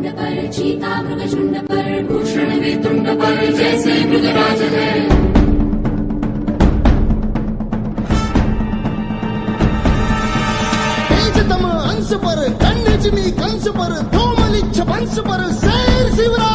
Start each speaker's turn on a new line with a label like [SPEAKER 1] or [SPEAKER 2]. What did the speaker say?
[SPEAKER 1] मुंड पर, चीता मृग झुंड पर, भूषण वे तुंड पर, जैसे मृगराज है।
[SPEAKER 2] तेजतम अंश पर, खंडजनी कंस पर, धूमलिच्छ वंश पर, शेर शिवराज